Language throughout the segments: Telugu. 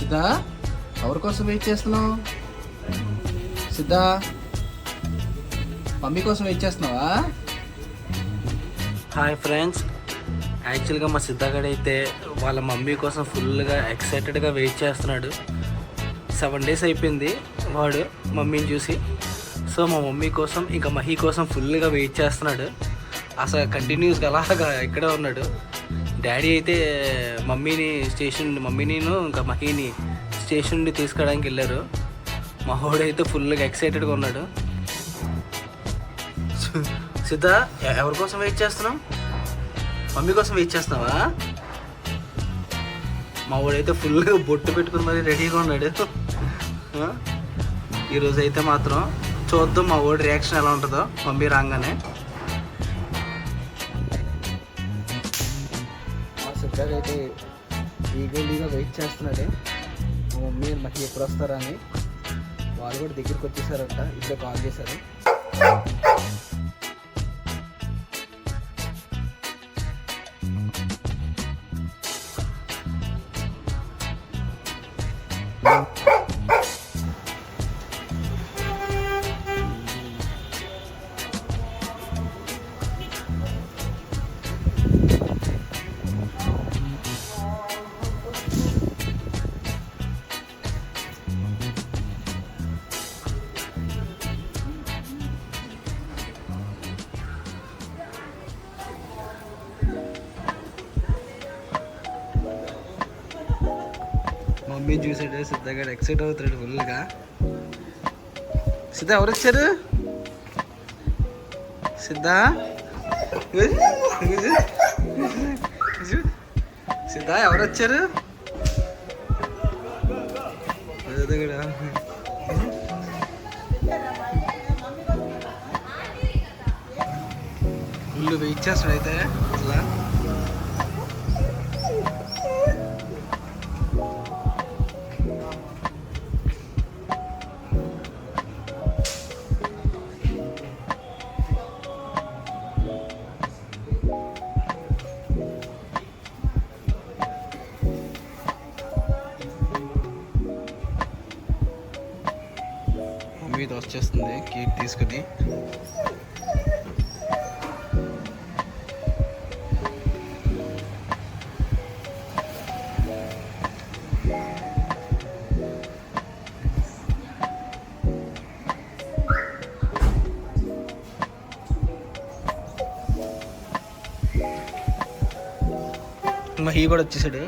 సిద్ధా, ఎవరి కోసం వెయిట్ చేస్తున్నావు? సిద్ధా, మమ్మీ కోసం వెయిట్ చేస్తున్నావా? హాయ్ ఫ్రెండ్స్, యాక్చువల్గా మా సిద్ధాగడ్ అయితే వాళ్ళ మమ్మీ కోసం ఫుల్గా ఎక్సైటెడ్గా వెయిట్ చేస్తున్నాడు. 7 days అయిపోయింది వాడు మమ్మీని చూసి. సో మా మమ్మీ కోసం ఇంకా మహి కోసం ఫుల్గా వెయిట్ చేస్తున్నాడు. అసలు కంటిన్యూస్గా అలాగా ఇక్కడే ఉన్నాడు. డాడీ అయితే మమ్మీని ఇంకా మహిని స్టేషన్ నుండి తీసుకురావడానికి వెళ్ళారు. మా వాడైతే ఫుల్గా ఎక్సైటెడ్గా ఉన్నాడు. సిద్ధ, ఎవరి కోసం వెయిట్ చేస్తున్నావు? మమ్మీ కోసం వెయిట్ చేస్తున్నావా? మా వాడైతే ఫుల్గా బొట్టు పెట్టుకుని మరి రెడీగా ఉన్నాడు. ఈరోజు అయితే మాత్రం చూద్దాం మా వాడి రియాక్షన్ ఎలా ఉంటుందో మమ్మీ రాగానే. మా సిద్ధాగా అయితే ఈగోలీగా వెయిట్ చేస్తున్నాడు. మా మమ్మీ మహి ఎప్పుడు వస్తారా అని. వాళ్ళు కూడా దగ్గరికి వచ్చేసారంట, ఇప్పుడే కాల్ చేశారు. మమ్మీ చూసాడు సిద్ధగా ఎక్సైట్ అవుతాడు ఫుల్గా. సిద్ధ, ఎవరు వచ్చారు? సిద్ధ సిద్ధ, ఎవరు వచ్చారు? ఫుల్ వెయిట్ చేస్తాడు అయితే అసలు. మీద వచ్చేస్తుంది కేక్ తీసుకుని. మహి కూడా వచ్చేసాడు.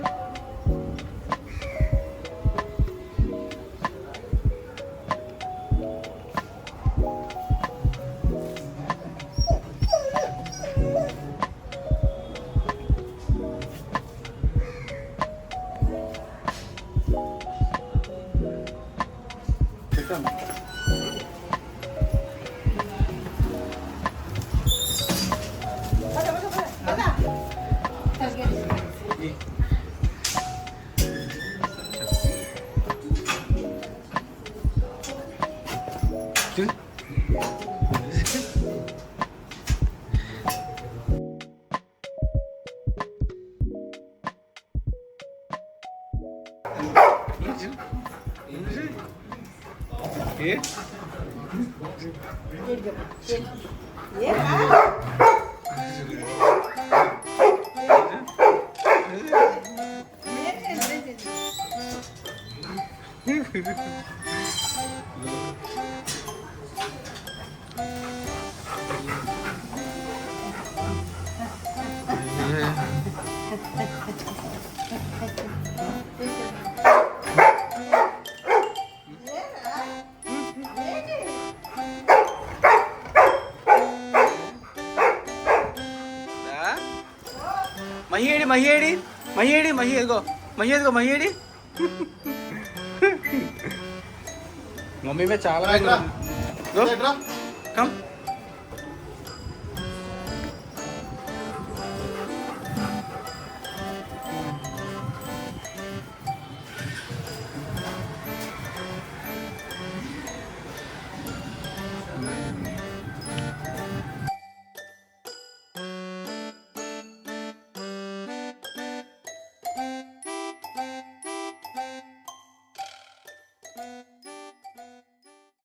మహేడి మమ్మీ మీద చాలా